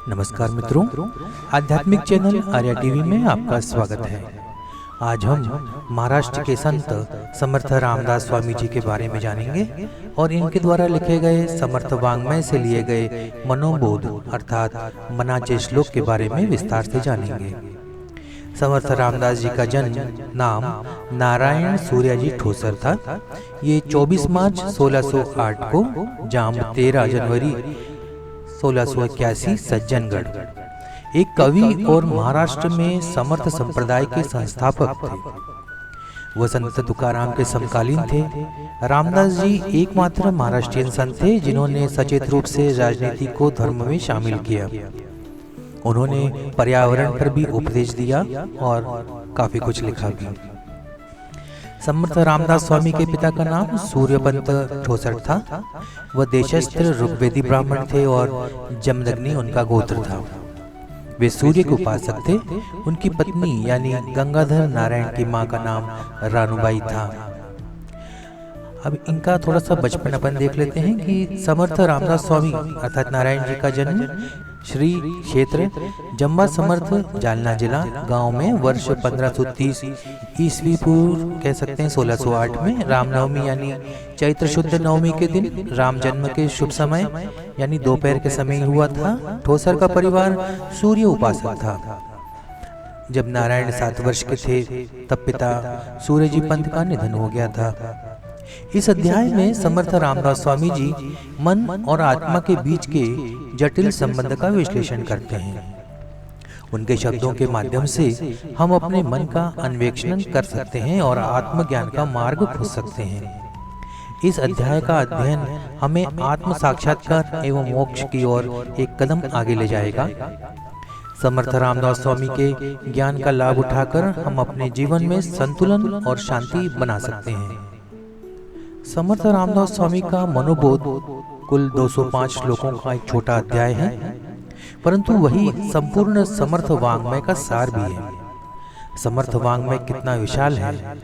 नमस्कार मित्रों, आध्यात्मिक चैनल आर्या टीवी में आपका स्वागत है। आज हम महाराष्ट्र के संत समर्थ रामदास स्वामी जी के बारे में जानेंगे और इनके द्वारा लिखे गए समर्थ वाङ्मय से लिए गए मनोबोध अर्थात मनाचे श्लोक के बारे में विस्तार से जानेंगे। समर्थ रामदास जी का जन्म नाम नारायण सूर्याजी ठोसर था। ये 24 मार्च 1608 को जाम 13 जनवरी 1681 सज्जनगढ़। एक कवि और महाराष्ट्र में समर्थ संप्रदाय के संस्थापक थे। वह संत तुकाराम के समकालीन थे। रामदास जी एकमात्र महाराष्ट्रियन संत थे जिन्होंने सचेत रूप से राजनीति को धर्म में शामिल किया। उन्होंने पर्यावरण पर भी उपदेश दिया और काफी कुछ लिखा भी। समर्थ रामदास स्वामी के पिता का नाम सूर्यपंत ठोसर था। वह देशस्थ ऋग्वेदी ब्राह्मण थे और जमदग्नि उनका गोत्र था। वे सूर्य के उपासक थे। उनकी पत्नी यानी गंगाधर नारायण की मां का नाम रानूबाई था। अब इनका थोड़ा सा बचपन अपन देख लेते हैं कि समर्थ रामदास स्वामी अर्थात नारायण जी का जन्म श्री क्षेत्र जम्बा समर्थ जालना जिला गांव में वर्ष 1530 ईस्वी पूर्व कह सकते हैं 1608 में रामनवमी यानी चैत्र शुद्ध नवमी के दिन राम जन्म के शुभ समय यानी दोपहर के समय हुआ था। ठोसर का परिवार सूर्य उपासक था। जब नारायण 7 वर्ष के थे तब पिता सूर्य जी पंत का निधन हो गया था। इस अध्याय में समर्थ रामदास स्वामी जी मन और आत्मा के बीच के जटिल संबंध का विश्लेषण करते हैं। उनके शब्दों के माध्यम से हम अपने मन का अन्वेषण कर सकते हैं और आत्मज्ञान का मार्ग खोज सकते हैं। इस अध्याय का अध्ययन हमें आत्म साक्षात्कार एवं मोक्ष की ओर एक कदम आगे ले जाएगा। समर्थ रामदास स्वामी के ज्ञान का लाभ उठाकर हम अपने जीवन में संतुलन और शांति बना सकते हैं। समर्थ रामदास स्वामी का मनोबोध कुल 205 श्लोकों का एक छोटा अध्याय है, परंतु वही संपूर्ण समर्थ वाङ्मय का सार भी है। समर्थ वाङ्मय कितना विशाल है,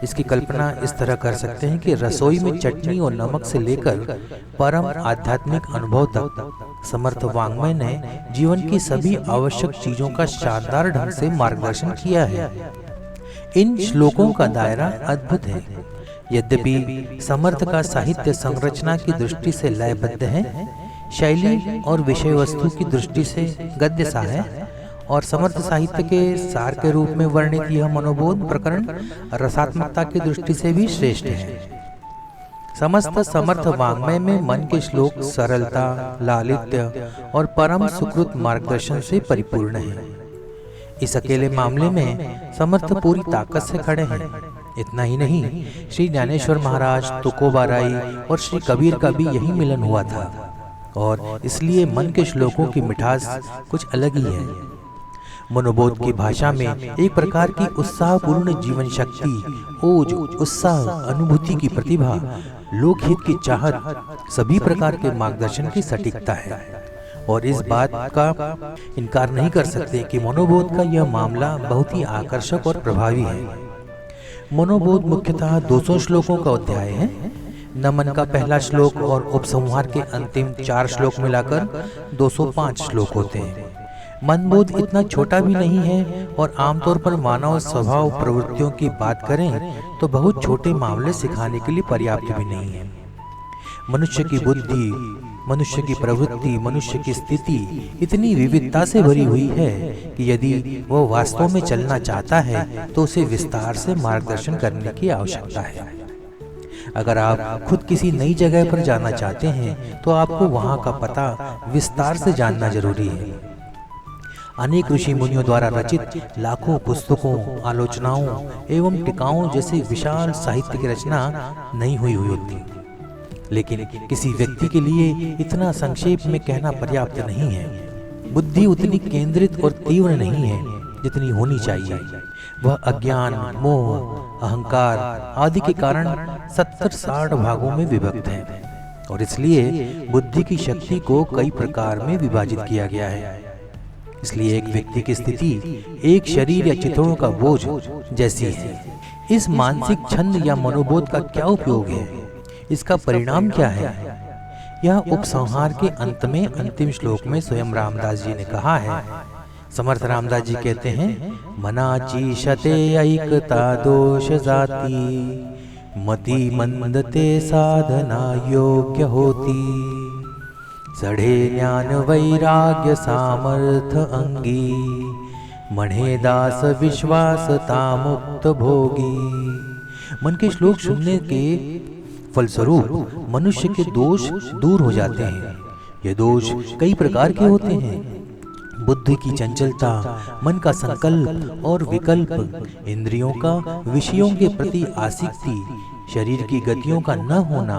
इसकी कल्पना इस तरह कर सकते हैं कि रसोई में चटनी और नमक से लेकर परम आध्यात्मिक अनुभव तक समर्थ वाङ्मय ने जीवन की सभी आवश्यक चीजों का शानदार ढंग से मार्गदर्शन किया है। इन श्लोकों का दायरा अद्भुत है। यद्यपि समर्थ का साहित्य संरचना की दृष्टि से लयबद्ध है, शैली और विषय वस्तु की दृष्टि से गद्य सा है और समर्थ साहित्य के सार के रूप में वर्णित यह मनोबोध प्रकरण रसात्मकता की दृष्टि से भी श्रेष्ठ है। समस्त समर्थ वाङ्मय में मन के श्लोक सरलता, लालित्य और परम सुकृत मार्गदर्शन से परिपूर्ण है। इस अकेले मामले में समर्थ पूरी ताकत से खड़े हैं। इतना ही नहीं, श्री ज्ञानेश्वर महाराज, तुकोबाराई और श्री कबीर का भी यही मिलन हुआ था और इसलिए मन के श्लोकों की मिठास कुछ अलग ही है। मनोबोध की भाषा में एक प्रकार की उत्साहपूर्ण जीवन शक्ति, ओज, उत्साह, अनुभूति की प्रतिभा, लोकहित की चाहत, सभी प्रकार के मार्गदर्शन की सटीकता है और इस बात का इनकार नहीं कर सकते कि मनोबोध का यह मामला बहुत ही आकर्षक और प्रभावी है। मनोबोध मुख्यतः 200 श्लोकों का अध्याय है। नमन का पहला श्लोक और उपसंहार के अंतिम 4 श्लोक मिलाकर 205 श्लोक होते हैं। मनबोध इतना छोटा भी नहीं है और आमतौर पर मानव स्वभाव प्रवृत्तियों की बात करें तो बहुत छोटे मामले सिखाने के लिए पर्याप्त भी नहीं है। मनुष्य की बुद्धि, मनुष्य की प्रवृत्ति, मनुष्य की स्थिति इतनी विविधता से भरी हुई है कि यदि वह वास्तव में चलना चाहता है तो उसे विस्तार से मार्गदर्शन करने की आवश्यकता है। अगर आप खुद किसी नई जगह पर जाना चाहते हैं तो आपको वहां का पता विस्तार से जानना जरूरी है। अनेक ऋषि मुनियों द्वारा रचित लाखों पुस्तकों, आलोचनाओं एवं टीकाओं जैसे विशाल साहित्य की रचना नहीं हुई होती, लेकिन किसी व्यक्ति के लिए इतना संक्षेप में कहना पर्याप्त नहीं है। बुद्धि उतनी केंद्रित और तीव्र नहीं है जितनी होनी चाहिए। वह अज्ञान, मोह, अहंकार आदि के कारण 70-60 भागों में विभक्त है और इसलिए बुद्धि की शक्ति को कई प्रकार में विभाजित किया गया है। इसलिए एक व्यक्ति की स्थिति एक शरीर या चित्रों का बोझ जैसी है। इस मानसिक छंद या मनोबोध का क्या उपयोग है? इसका परिणाम क्या है? यह उपसंहार के अंत में अंतिम श्लोक में स्वयं रामदास जी ने कहा है। समर्थ रामदास जी कहते हैं, मनाची शते ऐकता दोष जाती, मति मंदते साधना योग्य होती, चढ़े ज्ञान वैराग्य सामर्थ अंगी, मढ़े दास विश्वास तामुक्त भोगी। मन के श्लोक सुनने के फलस्वरूप मनुष्य के दोष दूर हो जाते हैं। ये दोष कई प्रकार के होते हैं। बुद्धि की चंचलता, मन का संकल्प और विकल्प, इंद्रियों का विषयों के प्रति आसक्ति, शरीर की गतियों का न होना,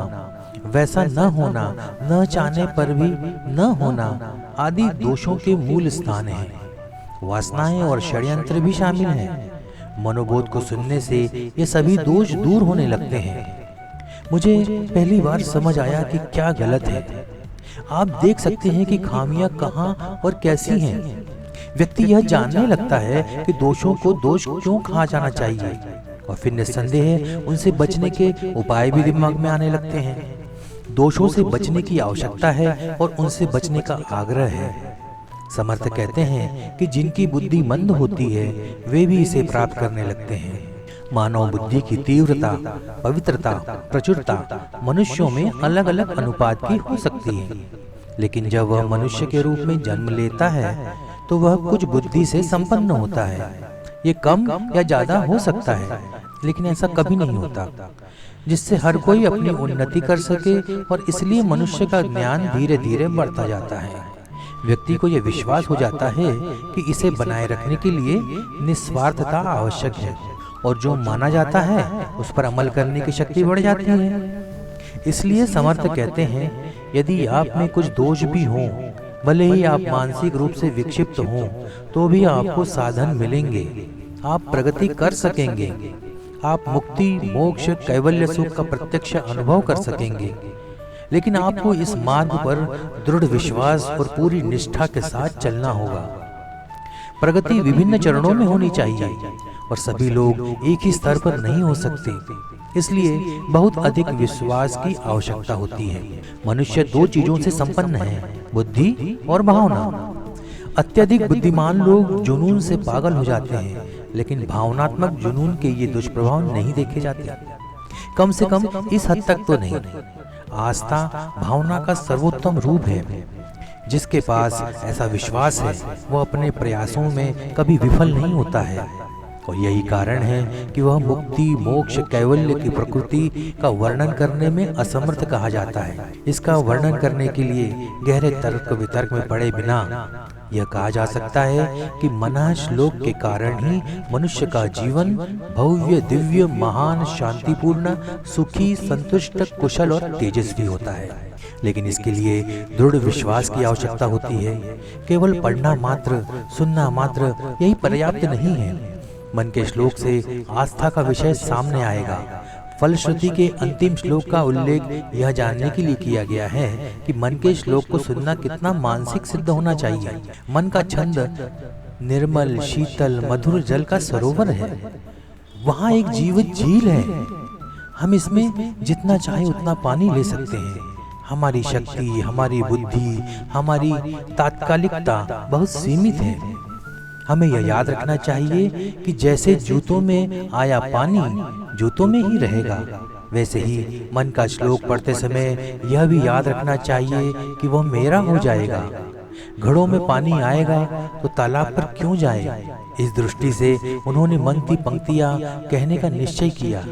वैसा न होना, न चाहने पर भी न होना आदि दोषों के मूल स्थान हैं। वासनाएं और षड्यंत्र भी शामिल हैं। मनोबोध को सुनने से ये सभी दोष दूर होने लगते हैं। मुझे पहली बार समझ आया कि क्या गलत है। आप देख सकते हैं कि खामियां कहाँ और कैसी हैं। व्यक्ति यह जानने लगता है कि दोषों को दोष क्यों कहा जाना चाहिए, और फिर निस्संदेह उनसे बचने के उपाय भी दिमाग में आने लगते हैं। दोषों से बचने की आवश्यकता है और उनसे बचने का आग्रह है। समर्थ कहते हैं कि जिनकी बुद्धि मंद होती है वे भी इसे प्राप्त करने लगते हैं। मानव बुद्धि की तीव्रता, पवित्रता, प्रचुरता मनुष्यों में अलग अलग अनुपात की हो सकती है, लेकिन जब वह मनुष्य के रूप में जन्म लेता है तो वह कुछ बुद्धि से संपन्न होता है। ये कम या ज्यादा हो सकता है, लेकिन ऐसा कभी नहीं होता जिससे हर कोई अपनी उन्नति कर सके, और इसलिए मनुष्य का ज्ञान धीरे धीरे बढ़ता जाता है। व्यक्ति को यह विश्वास हो जाता है कि इसे बनाए रखने के लिए निस्वार्थता आवश्यक है, और जो माना जाता है उस पर अमल करने की शक्ति बढ़ जाती है। इसलिए समर्थ कहते हैं, यदि आप में कुछ दोष भी हों, भले ही आप मानसिक रूप से विक्षिप्त हों, तो भी आपको साधन मिलेंगे, आप प्रगति कर सकेंगे, आप मुक्ति, मोक्ष, कैवल्य सुख का प्रत्यक्ष अनुभव कर सकेंगे। लेकिन आपको इस मार्ग पर दृढ़ विश्वास और पूरी निष्ठा के साथ चलना होगा। प्रगति विभिन्न चरणों में होनी चाहिए, और सभी लोग एक ही स्तर पर नहीं हो सकते, इसलिए बहुत अधिक विश्वास की आवश्यकता होती है। मनुष्य दो चीजों से संपन्न है, बुद्धि और भावना। अत्यधिक बुद्धिमान लोग जुनून से पागल हो जाते हैं, लेकिन भावनात्मक जुनून के ये दुष्प्रभाव नहीं देखे जाते, कम से कम इस हद तक तो नहीं। आस्था भावना का सर्वोत्तम रूप है। जिसके पास ऐसा विश्वास है वह अपने प्रयासों में कभी विफल नहीं होता है, और यही कारण है कि वह मुक्ति, मोक्ष, कैवल्य की प्रकृति का वर्णन करने में असमर्थ कहा जाता है। इसका वर्णन करने के लिए गहरे तर्क वितर्क में पड़े बिना यह कहा जा सकता है कि मना श्लोक के कारण ही मनुष्य का जीवन भव्य, दिव्य, महान, शांतिपूर्ण, सुखी, संतुष्ट, कुशल और तेजस्वी होता है। लेकिन इसके लिए दृढ़ विश्वास की आवश्यकता होती है। केवल पढ़ना मात्र, सुनना मात्र यही पर्याप्त नहीं है। मन के श्लोक से आस्था का विषय सामने आएगा। फलश्रुति के अंतिम श्लोक का उल्लेख यह जानने के लिए किया गया है कि मन के श्लोक को सुनना कितना मानसिक सिद्ध होना चाहिए। मन का छंद निर्मल, शीतल, मधुर जल का सरोवर है। वहाँ एक जीवित झील है। हम इसमें जितना चाहे उतना पानी ले सकते हैं। हमारी शक्ति, हमारी बुद्धि, हमारी तात्कालिकता बहुत सीमित है। हमें यह याद रखना चाहिए कि जैसे जूतों में आया पानी जूतों में ही रहेगा, वैसे ही मन का श्लोक पढ़ते समय यह भी याद रखना चाहिए कि वह मेरा हो जाएगा। घड़ों में पानी आएगा तो तालाब पर क्यों जाए। इस दृष्टि से उन्होंने मन की पंक्तियां कहने का निश्चय किया।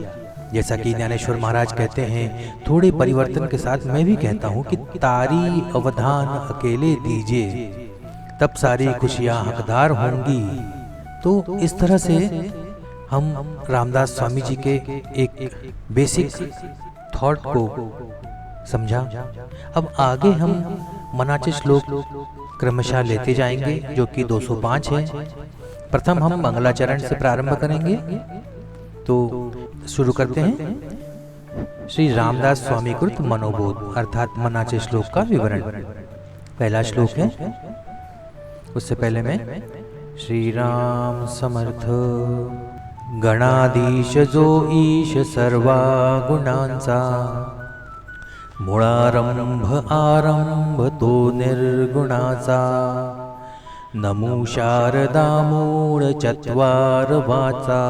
जैसा कि ज्ञानेश्वर महाराज कहते हैं, थोड़े परिवर्तन के साथ मैं भी कहता हूँ कि तारी अवधान अकेले दीजिए, तब सारी खुशियां हकदार होंगी। तो इस तरह से हम रामदास स्वामी जी के एक बेसिक थॉट को समझा। अब आगे हम मनाचे श्लोक क्रमशः लेते जाएंगे, जो कि 205 है। प्रथम हम मंगलाचरण से प्रारंभ करेंगे, तो शुरू करते हैं। श्री रामदास स्वामी कृत मनोबोध अर्थात मनाचे श्लोक का विवरण। पहला श्लोक है। उससे पहले मैं श्री राम समर्थ। गणाधीश जो ईश सर्वा गुणांचा, मुळारंभ आरंभ तो निर्गुणाचा, नमो शारदा मूळ चत्वार वाचा,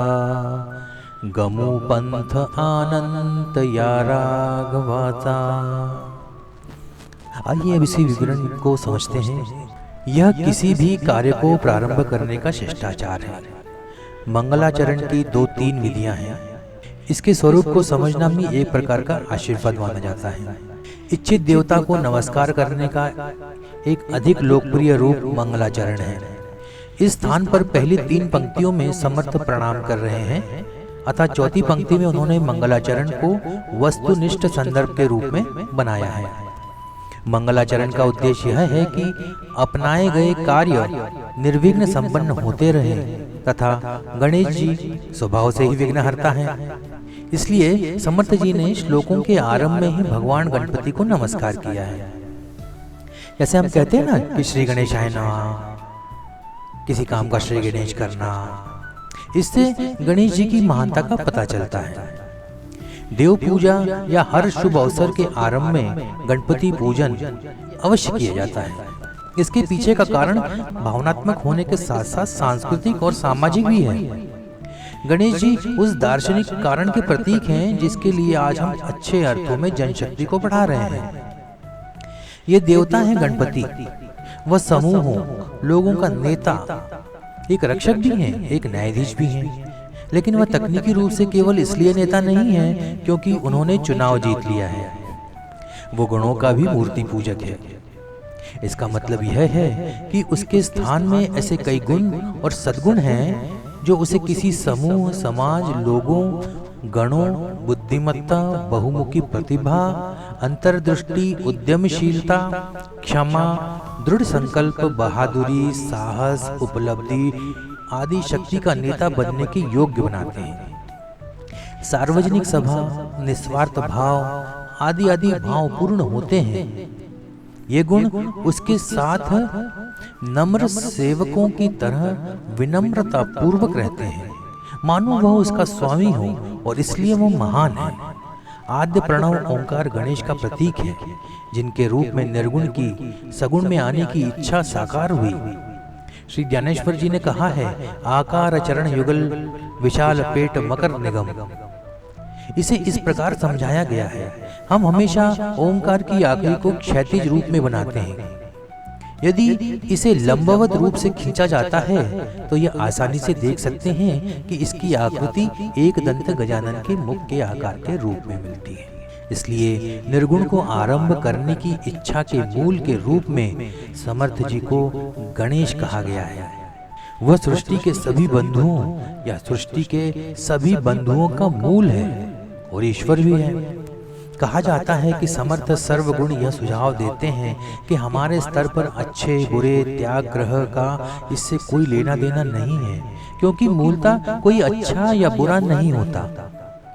गमो पंथ आनंद या राघवाचा। आइए अब इसी विवरण को समझते हैं। यह किसी भी कार्य को प्रारंभ करने का शिष्टाचार है। मंगलाचरण की 2-3 विधियां हैं। इसके स्वरूप को समझना भी एक प्रकार का आशीर्वाद माना जाता है। इच्छित देवता को नमस्कार करने का एक अधिक लोकप्रिय रूप मंगलाचरण है। इस स्थान पर पहली 3 पंक्तियों में समर्थ प्रणाम कर रहे हैं, अतः चौथी पंक्ति में उन्होंने मंगलाचरण को वस्तुनिष्ठ संदर्भ के रूप में बनाया है। मंगलाचरण का उद्देश्य यह है कि अपनाए गए कार्य निर्विघ्न संपन्न होते रहे तथा गणेश जी स्वभाव से ही विघ्नहर्ता हैं। इसलिए समर्थ जी ने श्लोकों के आरंभ में ही भगवान गणपति को नमस्कार किया है। जैसे हम कहते हैं ना कि श्री गणेशाय नमः, किसी काम का श्री गणेश करना, इससे गणेश जी की महानता का पता चलता है। देव पूजा या हर शुभ अवसर के आरंभ में गणपति पूजन अवश्य किया जाता है। इसके पीछे का कारण भावनात्मक होने के साथ साथ सांस्कृतिक और सामाजिक भी है। गणेश जी उस दार्शनिक कारण के प्रतीक हैं जिसके लिए आज हम अच्छे अर्थों में जनशक्ति को बढ़ा रहे हैं। ये देवता हैं गणपति, वह समूहों लोगों का नेता, एक रक्षक भी हैं, एक न्यायाधीश भी हैं। लेकिन वह तकनीकी रूप से केवल इसलिए नेता नहीं है क्योंकि उन्होंने चुनाव जीत लिया है। वो गुणों का भी मूर्ति पूजक है। इसका मतलब यह है कि उसके स्थान में ऐसे कई गुण और सद्गुण हैं जो उसे किसी समूह, समाज, लोगों, गणों, बुद्धिमत्ता, बहुमुखी प्रतिभा, अंतर्दृष्टि, उद्यमशीलता, क्षमा, दृढ़ संकल्प, बहादुरी, साहस, उपलब्धि आदि शक्ति का नेता बनने के योग्य बनाते हैं। सार्वजनिक सभा, निस्वार्थ भाव आदि आदि भाव पूर्ण होते हैं। ये गुण उसके साथ नम्र सेवकों की तरह विनम्रता पूर्वक रहते हैं, मानो वह उसका स्वामी हो और इसलिए वो महान है। आद्य प्रणव ओंकार गणेश का प्रतीक है, जिनके रूप में निर्गुण की सगुण में आने की इच्छा साकार हुई। श्री ज्ञानेश्वर जी ने कहा है, आकार चरण युगल विशाल पेट मकर निगम। इसे इस प्रकार समझाया गया है। हम हमेशा ओंकार की आकृति को क्षैतिज रूप में बनाते हैं। यदि इसे लंबवत रूप से खींचा जाता है तो यह आसानी से देख सकते हैं कि इसकी आकृति एक दंत गजानन के मुख के आकार के रूप में मिलती है। इसलिए निर्गुण को आरंभ करने की इच्छा के मूल के रूप में समर्थ जी को गणेश कहा गया है। वह सृष्टि के सभी बंधुओं या सृष्टि के सभी बंधुओं का मूल है और ईश्वर भी है। कहा जाता है कि समर्थ सर्वगुण यह सुझाव देते हैं कि हमारे स्तर पर अच्छे बुरे त्याग ग्रह का इससे कोई लेना देना नहीं है, क्योंकि मूलतः कोई अच्छा या बुरा नहीं होता।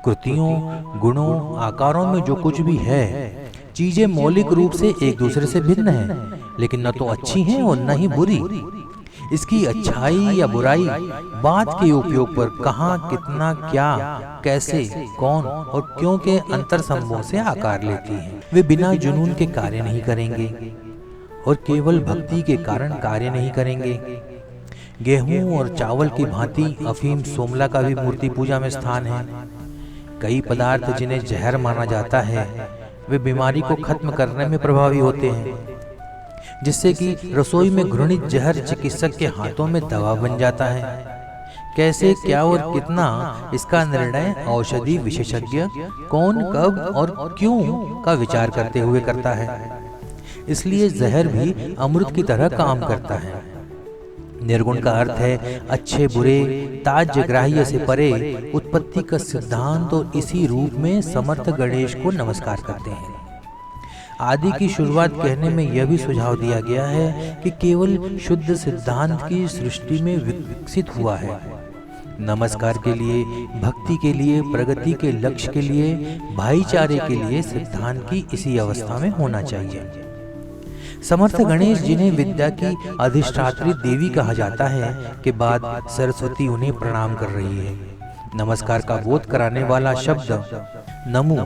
कृतियों, गुणों, आकारों में जो कुछ भी है, चीजें मौलिक रूप से एक दूसरे से भिन्न हैं, लेकिन न तो अच्छी हैं और न ही बुरी। इसकी अच्छाई या बुराई बात के उपयोग पर कहाँ, कितना, क्या, कैसे, कौन और क्यों के अंतर संबंधों से आकार लेती हैं। वे बिना जुनून के कार्य नहीं करेंगे और केवल भक्ति के कारण कार्य नहीं करेंगे। गेहूं और चावल की भांति अफीम, सोमला का भी मूर्ति पूजा में स्थान है। कई पदार्थ जिन्हें जहर माना जाता है वे बीमारी को खत्म करने में प्रभावी होते हैं, जिससे कि रसोई में घृणित जहर चिकित्सक के हाथों में दवा बन जाता है। कैसे, क्या और कितना, इसका निर्णय औषधि विशेषज्ञ कौन, कब और क्यों का विचार करते हुए करता है। इसलिए जहर भी अमृत की तरह काम करता है। निर्गुण का अर्थ है अच्छे बुरे, ताज्य ग्राह्य से परे, उत्पत्ति का सिद्धांत, और इसी रूप में समर्थ गणेश को नमस्कार करते हैं। आदि की शुरुआत कहने में यह भी सुझाव दिया गया है कि केवल शुद्ध सिद्धांत की सृष्टि में विकसित हुआ है। नमस्कार के लिए, भक्ति के लिए, प्रगति के लक्ष्य के लिए, भाईचारे के लिए सिद्धांत की इसी अवस्था में होना चाहिए। समर्थ गणेश, जिन्हें विद्या की अधिष्ठात्री देवी कहा जाता है, के बाद सरस्वती उन्हें प्रणाम कर रही है। नमस्कार का बोध कराने वाला शब्द नमो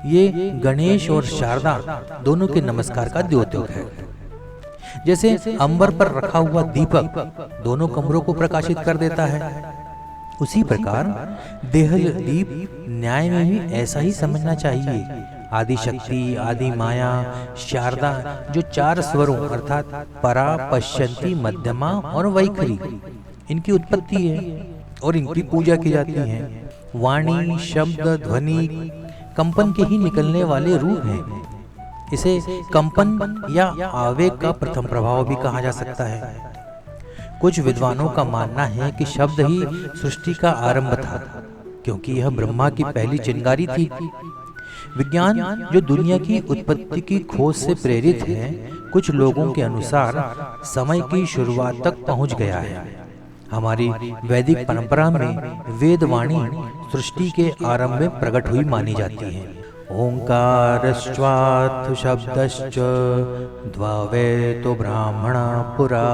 ये गणेश और शारदा दोनों के नमस्कार का द्योतक है। जैसे अंबर पर रखा हुआ दीपक दोनों कमरों को प्रकाशित कर देता है, उसी प्रकार देहल दीप न्याय में भी ऐसा ही समझना चाहिए। आदि शक्ति, आदि माया, शारदा जो 4 स्वरों अर्थात परा, पश्यंती, मध्यमा और वैखरी इनकी उत्पत्ति है और इनकी पूजा की जाती है। वाणी, शब्द, ध्वनि कंपन के ही निकलने वाले रूप हैं। इसे कंपन या आवेग का प्रथम प्रभाव भी कहा जा सकता है। कुछ विद्वानों का मानना है कि शब्द ही सृष्टि का आरंभ था, क्योंकि यह ब्रह्मा की पहली चिंगारी थी। विज्ञान जो दुनिया की उत्पत्ति की खोज से प्रेरित है, कुछ लोगों के अनुसार समय की शुरुआत तक पहुंच गया है। हमारी वैदिक परंपरा में वेदवाणी सृष्टि के आरंभ में प्रकट हुई मानी जाती है। ओंकारश्चाथ शब्दश्च द्वावेतो ब्राह्मणा पुरा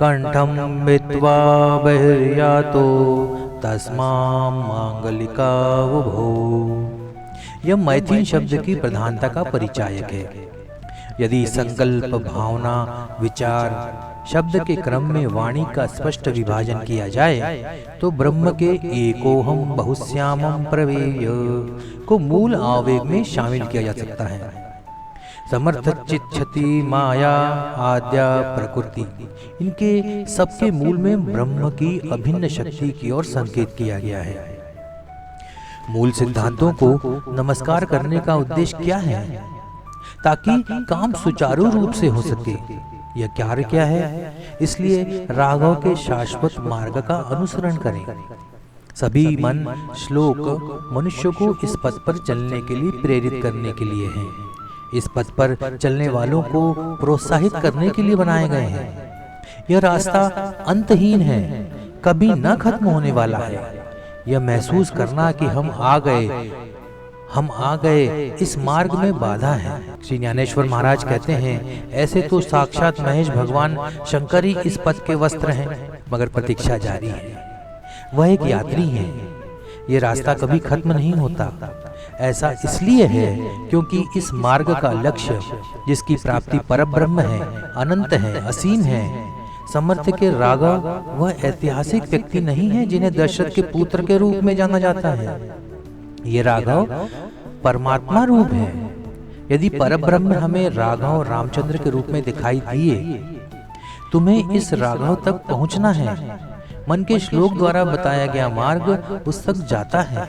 कंठम विद्वा बहिर्यातो तस्मा मांगलिका उभो। यह मैथिल शब्द की प्रधानता का परिचायक है। यदि संकल्प, भावना, विचार शब्द के क्रम में वाणी का स्पष्ट विभाजन किया जाए तो ब्रह्म के एकोहम बहुश्यामम प्रवेय को मूल आवेग में शामिल किया जा सकता है। समर्थ, चिच्छति, माया, आद्या, प्रकृति इनके सबके मूल में ब्रह्म की अभिन्न शक्ति की ओर संकेत किया गया है। मूल सिद्धांतों को नमस्कार करने का उद्देश्य क्या है? ताकि काम सुचारू रूप से हो सके। यह कार्य क्या है? इसलिए राघव के शाश्वत मार्ग का अनुसरण करें। सभी मन, श्लोक मनुष्य को इस पथ पर चलने के लिए प्रेरित करने के लिए हैं। इस पथ पर चलने वालों को प्रोत्साहित करने के लिए बनाए गए हैं। यह रास्ता अंतहीन है, कभी न खत्म होने वाला है। यह महसूस करना कि हम आ गए इस मार्ग में बाधा है। श्री ज्ञानेश्वर महाराज कहते हैं, ऐसे तो साक्षात महेश भगवान शंकर ही इस पथ के वस्त्र हैं, मगर प्रतीक्षा जारी है। वह एक यात्री है। ये रास्ता कभी खत्म नहीं होता। ऐसा इसलिए है क्योंकि इस मार्ग का लक्ष्य, जिसकी प्राप्ति परब्रह्म है, अनंत है, असीम है। समर्थ के राघव वह ऐतिहासिक व्यक्ति नहीं है जिन्हें दशरथ के पुत्र के रूप में जाना जाता है। ये राघव परमात्मा रूप है। यदि परब्रह्म हमें राघव रामचंद्र के रूप में दिखाई दिए, तुम्हें इस राघव तक पहुंचना है। मन के श्लोक द्वारा बताया गया मार्ग उस तक जाता है।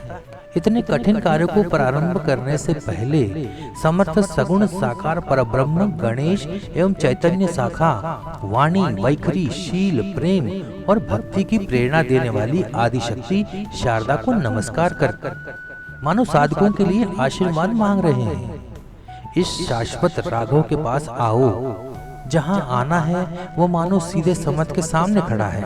इतने कठिन कार्य को प्रारंभ करने से पहले समर्थ सगुण साकार परब्रह्म गणेश एवं चैतन्य शाखा वाणी, वैखरी, शील, प्रेम और भक्ति की प्रेरणा देने वाली आदि शक्ति शारदा को नमस्कार कर मानो साधकों के लिए आशीर्वाद मांग रहे हैं। इस शाश्वत राघव के पास आओ। जहां आना है वो मानो सीधे समर्थ के सामने खड़ा है,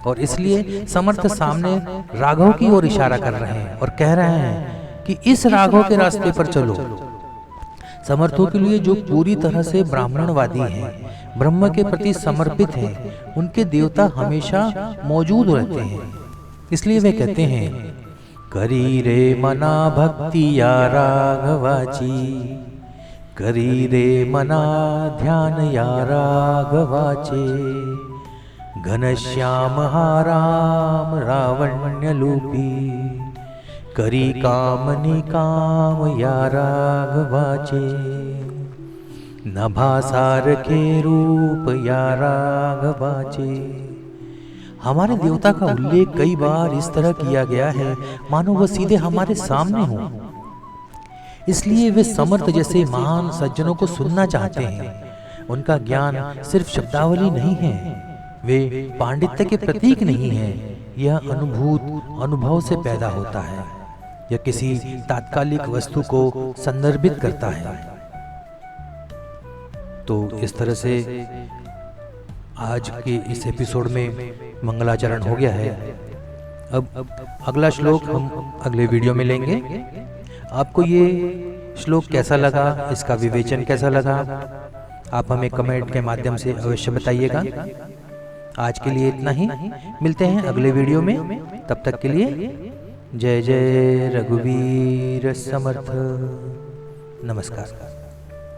और इसलिए समर्थ सामने राघव की ओर इशारा कर रहे हैं और कह रहे हैं कि इस राघव के रास्ते पर चलो। समर्थों के लिए जो पूरी तरह से ब्राह्मणवादी हैं, ब्रह्म के प्रति समर्पित हैं, उनके देवता हमेशा मौजूद रहते हैं। इसलिए वे कहते हैं, करी रे मना भक्ति या राघवाची, करी रे मना ध्यान या राघवाचे, घनश्याम राम रावण्यलूपी, करी कामनी काम या राघवाचे, नभासार के रूप या राघवाचे। हमारे देवता का उल्लेख कई बार इस तरह किया गया है मानो वह सीधे हमारे सामने हो। इसलिए वे समर्थ जैसे महान सज्जनों को सुनना चाहते हैं। उनका ज्ञान सिर्फ शब्दावली नहीं है, वे पांडित्य के प्रतीक नहीं है। यह अनुभव से पैदा होता है। यह किसी तात्कालिक वस्तु को संदर्भित करता है। तो इस तरह से आज के इस एपिसोड में मंगलाचरण हो गया है। अब अगला श्लोक हम अगले वीडियो में लेंगे। आपको ये श्लोक कैसा लगा, इसका विवेचन कैसा लगा, आप हमें कमेंट के माध्यम से अवश्य बताइएगा। आज के लिए इतना ही, मिलते हैं अगले वीडियो में। तब तक के लिए जय जय रघुवीर समर्थ। नमस्कार।